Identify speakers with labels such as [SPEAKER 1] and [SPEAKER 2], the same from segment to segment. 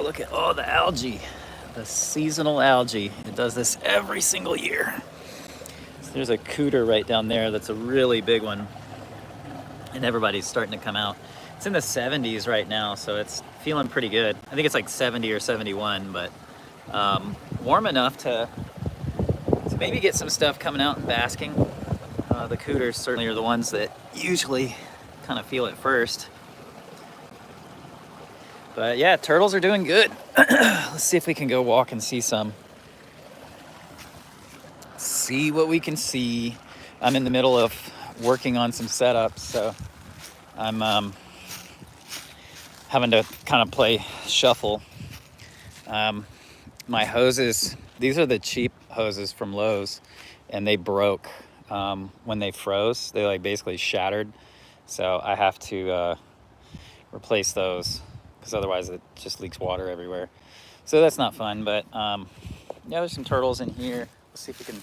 [SPEAKER 1] look at all the algae, the seasonal algae. It does this every single year. So there's a cooter right down there that's a really big one, and everybody's starting to come out. It's in the 70s right now, so it's feeling pretty good. I think it's like 70 or 71, but warm enough to maybe get some stuff coming out and basking. The cooters certainly are the ones that usually kind of feel it first. But yeah, turtles are doing good. Let's see if we can go walk and see some. See what we can see. I'm in the middle of working on some setups, so I'm having to kind of play shuffle. My hoses, these are the cheap hoses from Lowe's, and they broke when they froze. They like basically shattered, so I have to replace those because otherwise it just leaks water everywhere. So that's not fun, but yeah, there's some turtles in here. Let's see if we can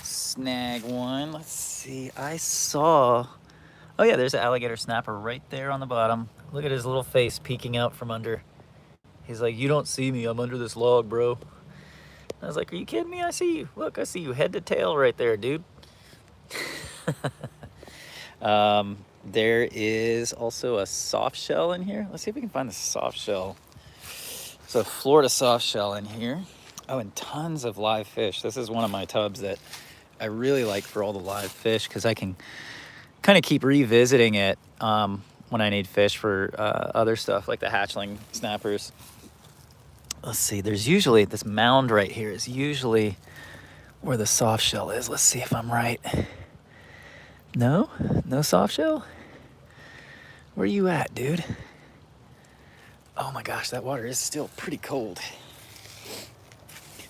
[SPEAKER 1] snag one. Let's see, I saw, oh yeah, there's an alligator snapper right there on the bottom. Look at his little face peeking out from under. He's like, you don't see me, I'm under this log, bro. I was like, are you kidding me? I see you. Look, I see you head to tail right there, dude. There is also a soft shell in here. Let's see if we can find the soft shell. There's a Florida soft shell in here. Oh, and tons of live fish. This is one of my tubs that I really like for all the live fish because I can kind of keep revisiting it when I need fish for other stuff like the hatchling snappers. Let's see, there's usually, this mound right here is usually where the soft shell is. Let's see if I'm right. No? No soft shell? Where are you at, dude? Oh my gosh, that water is still pretty cold.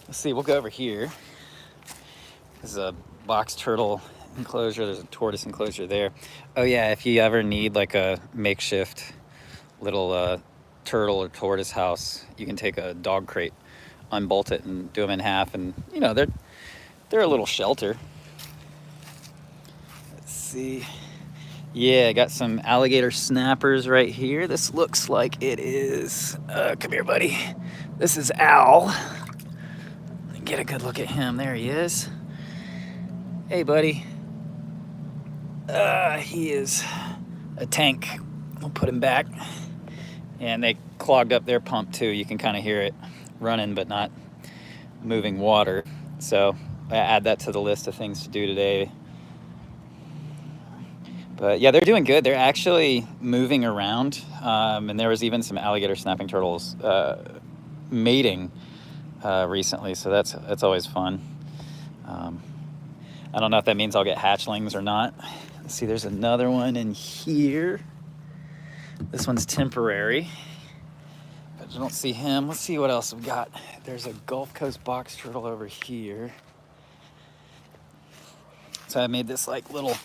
[SPEAKER 1] Let's see, we'll go over here. There's a box turtle enclosure. There's a tortoise enclosure there. Oh yeah, if you ever need like a makeshift little turtle or tortoise house, you can take a dog crate, unbolt it, and do them in half, and you know they're a little shelter. Let's see. Yeah, I got some alligator snappers right here. This looks like it is. Come here, buddy. This is Al. Get a good look at him. There he is. Hey, buddy. He is a tank. We'll put him back. And they clogged up their pump too. You can kind of hear it running but not moving water. So I add that to the list of things to do today. But yeah, they're doing good. They're actually moving around. And there was even some alligator snapping turtles mating recently. So that's always fun. I don't know if that means I'll get hatchlings or not. Let's see, there's another one in here. This one's temporary, but I don't see him. Let's see what else we've got. There's a Gulf Coast box turtle over here. So I made this like little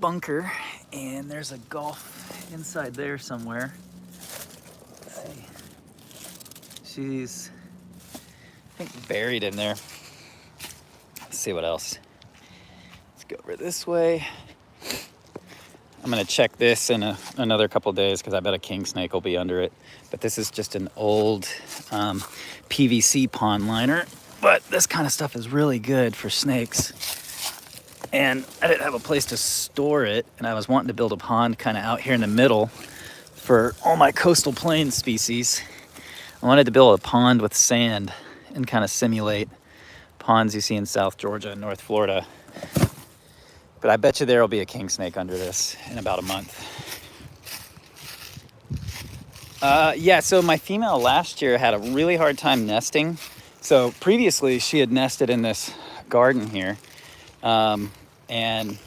[SPEAKER 1] bunker, and there's a Gulf inside there somewhere. Let's see. She's, I think, buried in there. Let's see what else. Let's go over this way. I'm gonna check this in another couple of days because I bet a king snake will be under it. But this is just an old PVC pond liner. But this kind of stuff is really good for snakes. And I didn't have a place to store it, and I was wanting to build a pond kind of out here in the middle for all my coastal plain species. I wanted to build a pond with sand and kind of simulate ponds you see in South Georgia and North Florida. But I bet you there will be a king snake under this in about a month. Yeah, so my female last year had a really hard time nesting. So previously she had nested in this garden here. And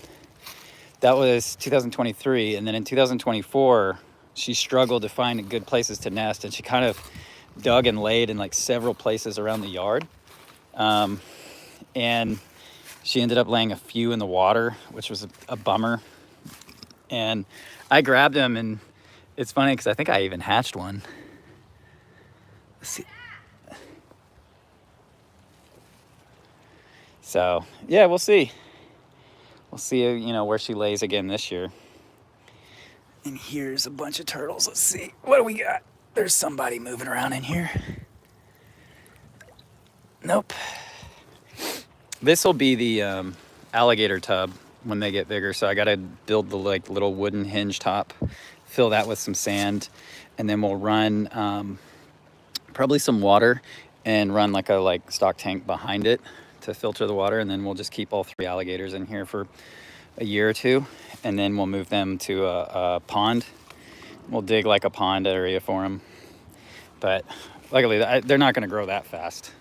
[SPEAKER 1] that was 2023. And then in 2024, she struggled to find good places to nest. And she kind of dug and laid in like several places around the yard. And she ended up laying a few in the water, which was a bummer. And I grabbed them, and it's funny because I think I even hatched one. Let's see. So yeah, we'll see. We'll see, you know, where she lays again this year. And here's a bunch of turtles. Let's see. What do we got? there's somebody moving around in here. Nope. This will be the alligator tub when they get bigger. So I got to build the like little wooden hinge top, fill that with some sand, and then we'll run probably some water and run like a stock tank behind it to filter the water. And then we'll just keep all 3 alligators in here for a year or 2. And then we'll move them to a pond. We'll dig like a pond area for them. But luckily they're not going to grow that fast.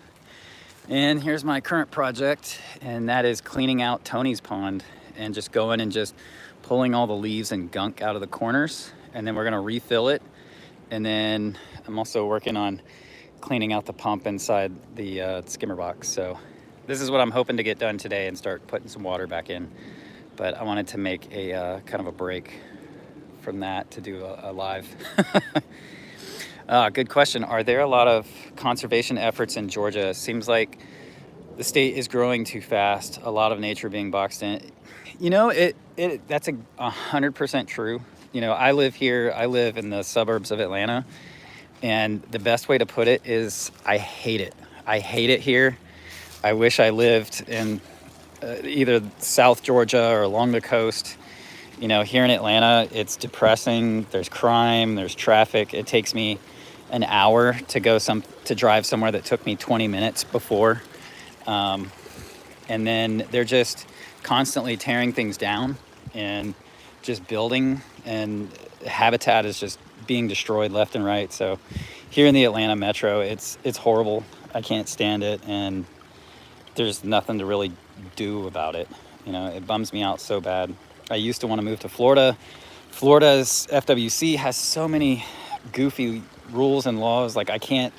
[SPEAKER 1] And here's my current project, and that is cleaning out Tony's pond and just going and just pulling all the leaves and gunk out of the corners. And then we're gonna refill it. And then I'm also working on cleaning out the pump inside the skimmer box. So this is what I'm hoping to get done today and start putting some water back in. But I wanted to make a kind of a break from that to do a live. Good question. Are there a lot of conservation efforts in Georgia? Seems like the state is growing too fast. A lot of nature being boxed in. You know, that's 100% true. You know, I live here. I live in the suburbs of Atlanta, and the best way to put it is I hate it. I hate it here. I wish I lived in either South Georgia or along the coast. You know, here in Atlanta, it's depressing. There's crime. There's traffic. It takes me an hour to drive somewhere that took me 20 minutes before. And then they're just constantly tearing things down and just building, and habitat is just being destroyed left and right. So here in the Atlanta metro, it's horrible. I can't stand it, and there's nothing to really do about it. You know, it bums me out so bad. I used to want to move to Florida. Florida's FWC has so many goofy rules and laws. Like I can't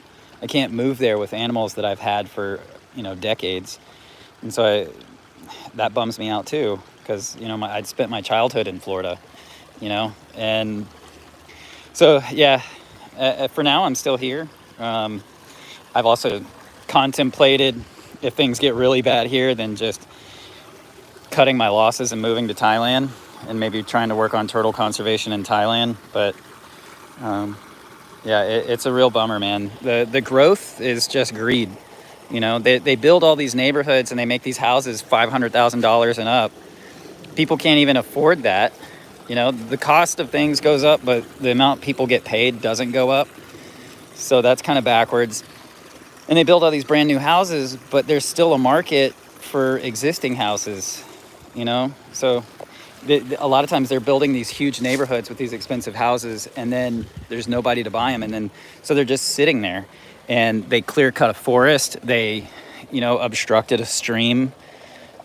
[SPEAKER 1] move there with animals that I've had for, you know, decades. And so that bums me out too, because, you know, I'd spent my childhood in Florida, you know. And so, yeah, for now I'm still here. I've also contemplated, if things get really bad here, then just cutting my losses and moving to Thailand and maybe trying to work on turtle conservation in Thailand. But yeah, it's a real bummer, man. The growth is just greed. You know, they build all these neighborhoods and they make these houses $500,000 and up. People can't even afford that. You know, the cost of things goes up, but the amount people get paid doesn't go up. So that's kind of backwards. And they build all these brand new houses, but there's still a market for existing houses, you know? So a lot of times they're building these huge neighborhoods with these expensive houses, and then there's nobody to buy them. And then, so they're just sitting there, and they clear cut a forest. They, you know, obstructed a stream,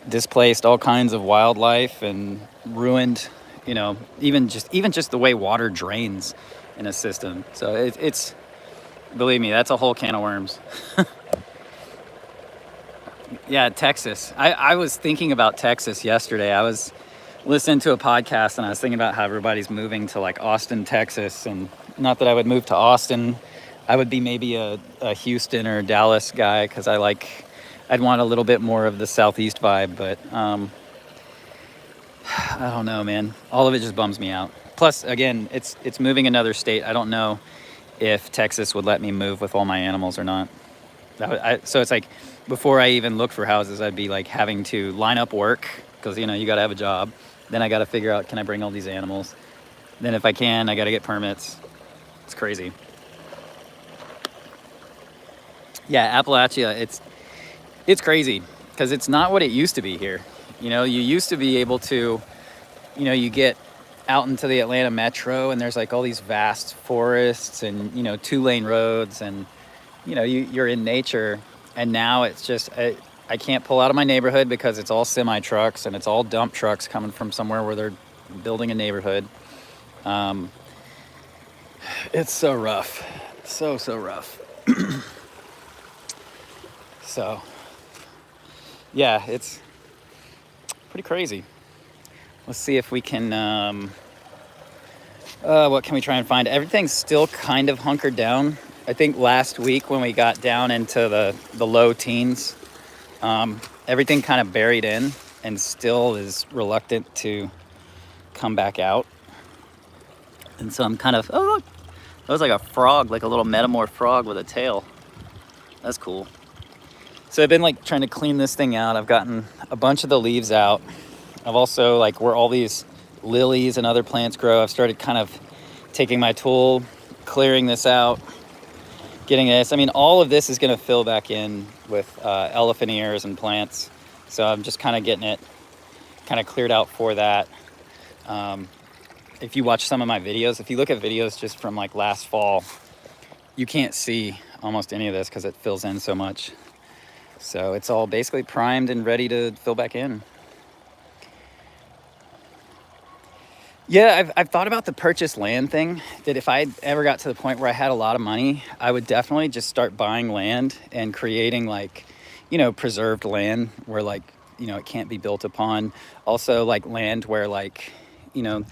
[SPEAKER 1] displaced all kinds of wildlife, and ruined, you know, even just the way water drains in a system. So it's, believe me, that's a whole can of worms. Yeah, Texas. I was thinking about Texas yesterday. I was listening to a podcast and I was thinking about how everybody's moving to like Austin, Texas. And not that I would move to Austin. I would be maybe a Houston or Dallas guy, because I'd want a little bit more of the Southeast vibe. But I don't know, man. All of it just bums me out. Plus, again, it's moving another state. I don't know if Texas would let me move with all my animals or not. So it's like, before I even look for houses, I'd be like having to line up work, because, you know, you got to have a job. Then I got to figure out, can I bring all these animals? Then if I can, I got to get permits. It's crazy. Yeah, Appalachia, it's crazy, because it's not what it used to be here. You know, you used to be able to, you know, you get out into the Atlanta metro and there's like all these vast forests and, you know, 2-lane roads, and, you know, you're in nature. And now it's just, I can't pull out of my neighborhood because it's all semi trucks and it's all dump trucks coming from somewhere where they're building a neighborhood. It's so rough. So rough. So, yeah, it's pretty crazy. Let's see if we can, what can we try and find? Everything's still kind of hunkered down. I think last week when we got down into the low teens, everything kind of buried in and still is reluctant to come back out. And so I'm kind of, oh, look, That was like a frog, like a little metamorph frog with a tail. That's cool. So I've been like trying to clean this thing out. I've gotten a bunch of the leaves out. I've also, like where all these lilies and other plants grow, I've started kind of taking my tool, clearing this out, getting this. I mean, all of this is going to fill back in with elephant ears and plants. So I'm just kind of getting it kind of cleared out for that. If you watch some of my videos, if you look at videos just from like last fall, you can't see almost any of this because it fills in so much. So it's all basically primed and ready to fill back in. Yeah, I've thought about the purchase land thing, that if I ever got to the point where I had a lot of money, I would definitely just start buying land and creating like, you know, preserved land where like, you know, it can't be built upon. Also like land where like, you know,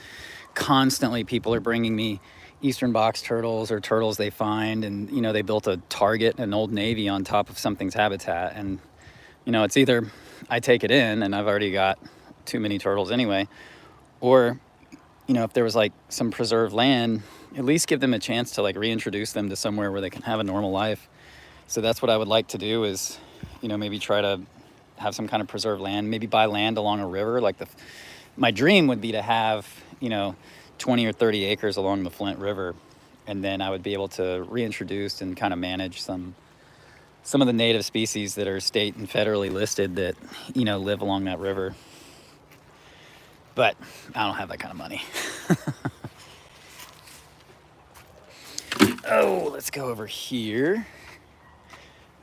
[SPEAKER 1] constantly people are bringing me eastern box turtles or turtles they find, and you know they built a target, an Old Navy on top of something's habitat, and you know it's either I take it in and I've already got too many turtles anyway, or you know if there was like some preserved land, at least give them a chance to like reintroduce them to somewhere where they can have a normal life. So that's what I would like to do, is you know maybe try to have some kind of preserved land, maybe buy land along a river. Like my dream would be to have, you know, 20 or 30 acres along the Flint River, and then I would be able to reintroduce and kind of manage some of the native species that are state and federally listed that, you know, live along that river. But I don't have that kind of money. Oh, let's go over here.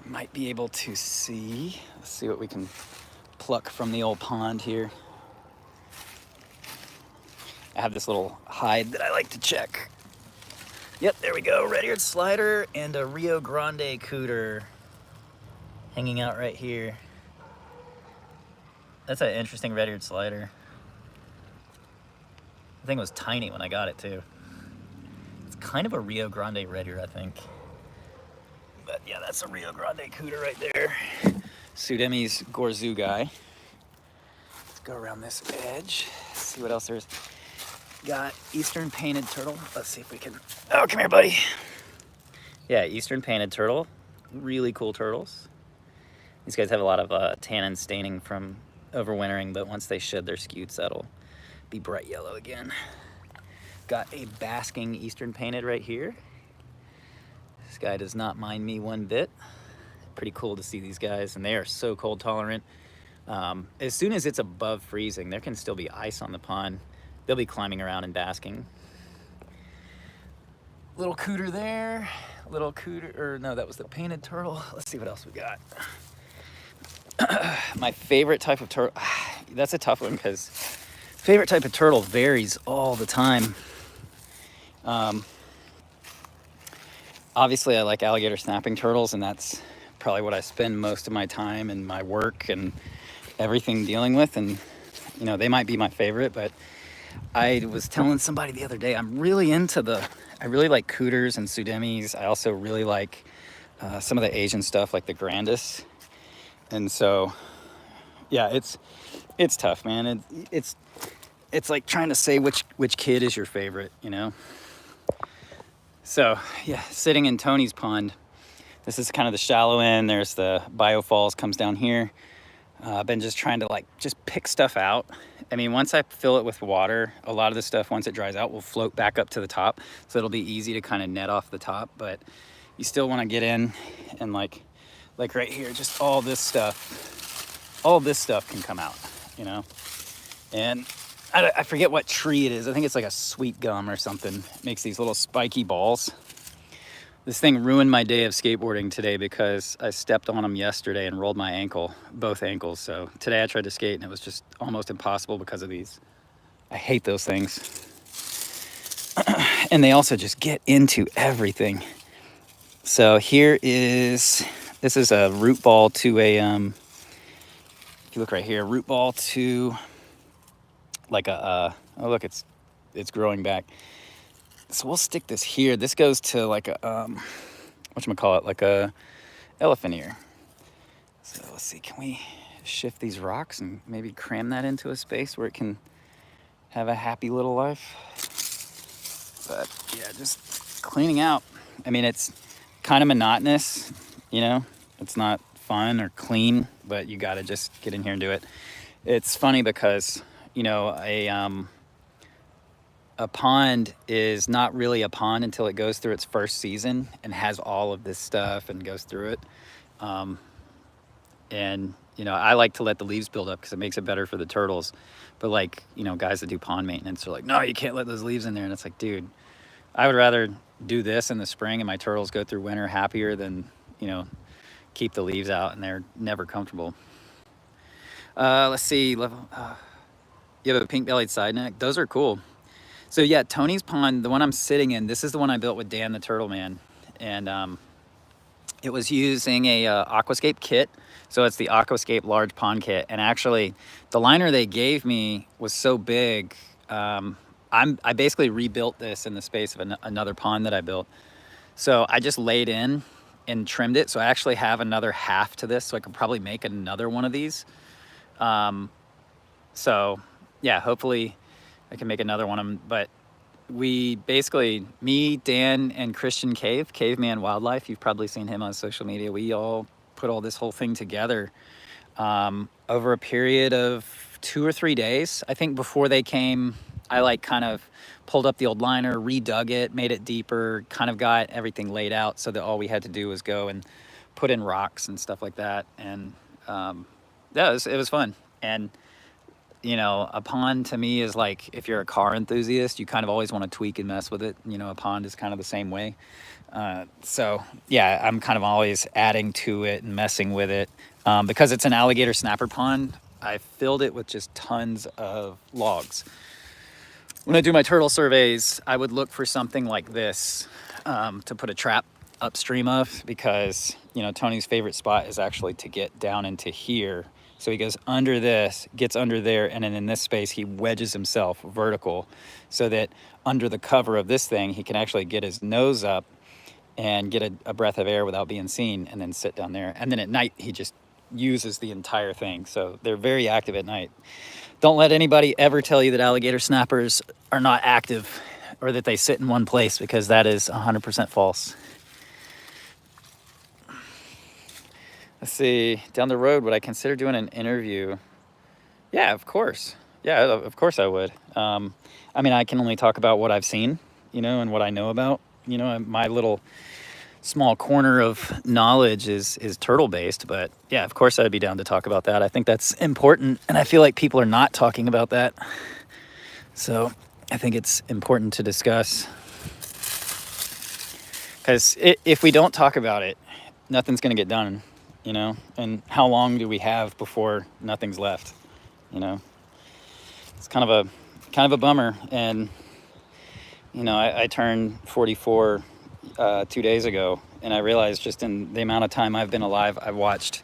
[SPEAKER 1] Might be able to see. Let's see what we can pluck from the old pond here. I have this little hide that I like to check. Yep, there we go. Red-eared slider and a Rio Grande cooter hanging out right here. That's an interesting red-eared slider. The thing was tiny when I got it too. It's kind of a Rio Grande red-ear, I think. But yeah, that's a Rio Grande cooter right there. Sudemi's Gorzu guy. Let's go around this edge, see what else there's. Got eastern painted turtle. Let's see if we can. Oh, come here, buddy. Yeah, eastern painted turtle. Really cool turtles. These guys have a lot of tannin staining from overwintering, but once they shed their scutes, that'll be bright yellow again. Got a basking eastern painted right here. This guy does not mind me one bit. Pretty cool to see these guys, and they are so cold tolerant. As soon as it's above freezing, there can still be ice on the pond. They'll be climbing around and basking. Little cooter there. Little cooter, or no, that was the painted turtle. Let's see what else we got. My favorite type of turtle. That's a tough one because favorite type of turtle varies all the time. Obviously, I like alligator snapping turtles, and that's probably what I spend most of my time and my work and everything dealing with. And you know, they might be my favorite, but I was telling somebody the other day, I'm really into I really like cooters and sudemis. I also really like some of the Asian stuff like the grandis. And so, yeah, it's tough, man. It's like trying to say which kid is your favorite, you know? So, yeah, sitting in Tony's pond. This is kind of the shallow end. There's the biofalls comes down here. I've been just trying to like just pick stuff out. I mean, once I fill it with water, a lot of the stuff, once it dries out, will float back up to the top. So it'll be easy to kind of net off the top, but you still want to get in and like right here, just all this stuff can come out, you know? And I forget what tree it is. I think it's like a sweet gum or something. It makes these little spiky balls. This thing ruined my day of skateboarding today because I stepped on them yesterday and rolled my ankle, both ankles. So today I tried to skate and it was just almost impossible because of these. I hate those things. And they also just get into everything. So here this is a root ball to a, if you look right here, root ball to like a, oh look, it's growing back. So we'll stick this here. This goes to like a, whatchamacallit, like a elephant ear. So let's see, can we shift these rocks and maybe cram that into a space where it can have a happy little life? But yeah, just cleaning out. I mean, it's kind of monotonous, you know, it's not fun or clean, but you got to just get in here and do it. It's funny because, you know, a pond is not really a pond until it goes through its first season and has all of this stuff and goes through it. And, you know, I like to let the leaves build up because it makes it better for the turtles. But like, you know, guys that do pond maintenance are like, no, you can't let those leaves in there. And it's like, dude, I would rather do this in the spring and my turtles go through winter happier than, you know, keep the leaves out and they're never comfortable. Let's see. You have a pink-bellied side neck. Those are cool. So yeah, Tony's pond, the one I'm sitting in, this is the one I built with Dan the Turtle Man. And it was using a Aquascape kit. So it's the Aquascape large pond kit. And actually, the liner they gave me was so big. I basically rebuilt this in the space of another pond that I built. So I just laid in and trimmed it. So I actually have another half to this. So I could probably make another one of these. So yeah, hopefully I can make another one. But we basically, me, Dan, and Christian Caveman Wildlife, you've probably seen him on social media. We all put all this whole thing together over a period of 2 or 3 days. I think before they came, I like kind of pulled up the old liner, redug it, made it deeper, kind of got everything laid out so that all we had to do was go and put in rocks and stuff like that. And yeah, it was fun. And you know, a pond to me is like, if you're a car enthusiast, you kind of always want to tweak and mess with it. You know, a pond is kind of the same way. So yeah, I'm kind of always adding to it and messing with it. Because it's an alligator snapper pond, I filled it with just tons of logs. When I do my turtle surveys, I would look for something like this to put a trap upstream of, because, you know, Tony's favorite spot is actually to get down into here. So he goes under this, gets under there, and then in this space, he wedges himself vertical so that under the cover of this thing, he can actually get his nose up and get a breath of air without being seen, and then sit down there. And then at night, he just uses the entire thing. So they're very active at night. Don't let anybody ever tell you that alligator snappers are not active or that they sit in one place, because that is 100% false. Let's see, down the road, would I consider doing an interview? Yeah, of course. Yeah, of course I would. I mean, I can only talk about what I've seen, you know, and what I know about, you know, my little small corner of knowledge is turtle based. But yeah, of course I'd be down to talk about that. I think that's important, and I feel like people are not talking about that. So I think it's important to discuss, because if we don't talk about it, nothing's going to get done. You know, and how long do we have before nothing's left? You know, it's kind of a bummer. And you know, I turned 44 2 days ago, and I realized just in the amount of time I've been alive, I've watched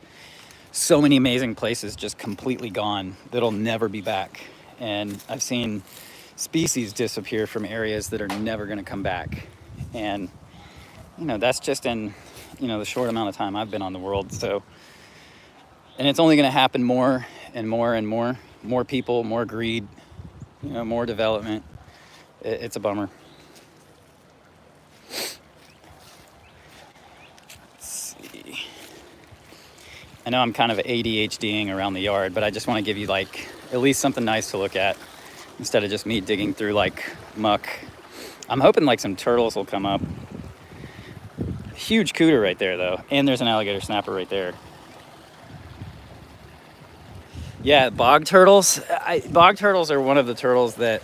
[SPEAKER 1] so many amazing places just completely gone that'll never be back. And I've seen species disappear from areas that are never going to come back. And you know, that's just in, you know, the short amount of time I've been on the world. So, and it's only going to happen more and more and more people, more greed, you know, more development. It's a bummer. Let's see. I know I'm kind of ADHDing around the yard, but I just want to give you like at least something nice to look at instead of just me digging through like muck. I'm hoping like some turtles will come up. Huge cooter right there though, and there's an alligator snapper right there. Yeah, bog turtles. Bog turtles are one of the turtles that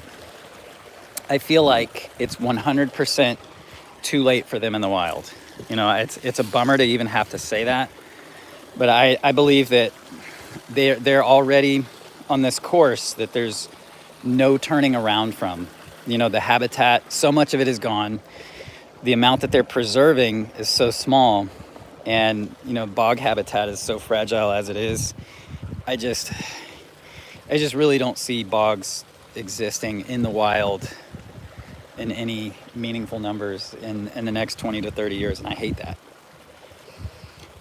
[SPEAKER 1] I feel like it's 100% too late for them in the wild. You know, it's a bummer to even have to say that, but I believe that they're already on this course that there's no turning around from. You know, the habitat, so much of it is gone. The amount that they're preserving is so small, and you know, bog habitat is so fragile as it is. I just really don't see bogs existing in the wild in any meaningful numbers in the next 20 to 30 years, and I hate that.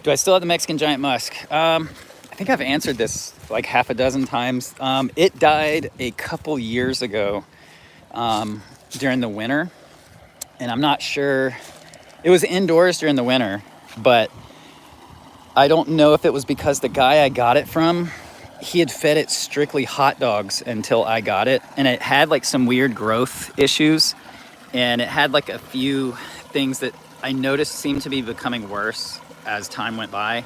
[SPEAKER 1] Do I still have the Mexican giant musk? I think I've answered this like half a dozen times. It died a couple years ago during the winter. And I'm not sure, it was indoors during the winter, but I don't know if it was because the guy I got it from, he had fed it strictly hot dogs until I got it, and it had like some weird growth issues, and it had like a few things that I noticed seemed to be becoming worse as time went by.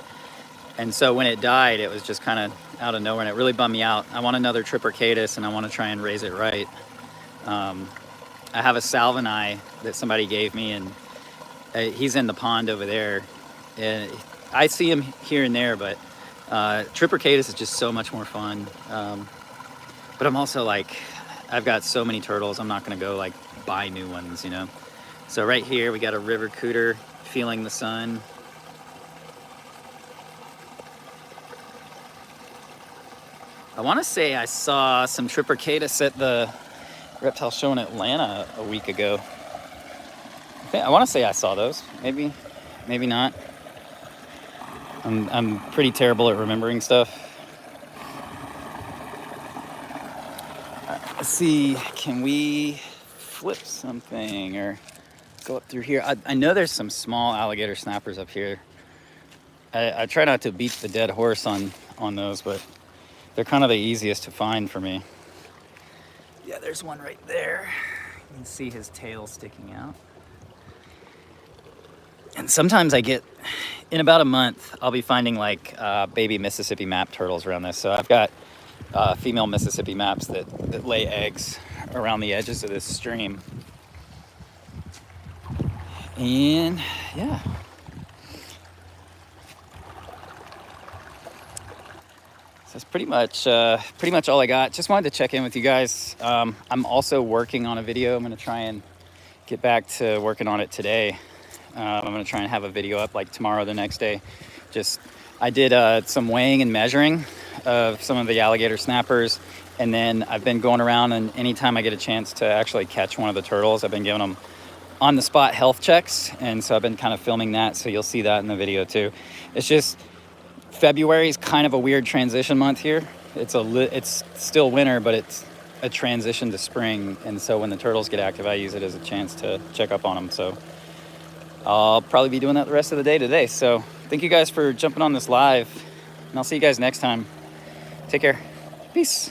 [SPEAKER 1] And so when it died, it was just kind of out of nowhere, and it really bummed me out. I want another Trippercatus, and I want to try and raise it right. I have a Salvini that somebody gave me, and he's in the pond over there. And I see him here and there, but Trippercatus is just so much more fun. But I'm also like, I've got so many turtles, I'm not going to go like buy new ones, you know. So right here we got a river cooter feeling the sun. I want to say I saw some Trippercatus at the reptile show in Atlanta a week ago. I want to say I saw those. Maybe not. I'm pretty terrible at remembering stuff. Let's see, can we flip something or go up through here? I know there's some small alligator snappers up here. I try not to beat the dead horse on those, but they're kind of the easiest to find for me. Yeah, there's one right there. You can see his tail sticking out. And sometimes I get, in about a month, I'll be finding like baby Mississippi map turtles around this. So I've got female Mississippi maps that lay eggs around the edges of this stream. And yeah. So that's pretty much all I got. Just wanted to check in with you guys. I'm also working on a video. I'm going to try and get back to working on it today. I'm going to try and have a video up like tomorrow, the next day. I did some weighing and measuring of some of the alligator snappers, and then I've been going around, and anytime I get a chance to actually catch one of the turtles, I've been giving them on the spot health checks, and so I've been kind of filming that, so you'll see that in the video too. It's just February is kind of a weird transition month here. It's still winter, but it's a transition to spring, and so when the turtles get active, I use it as a chance to check up on them. So I'll probably be doing that the rest of the day today. So thank you guys for jumping on this live, and I'll see you guys next time. Take care. Peace.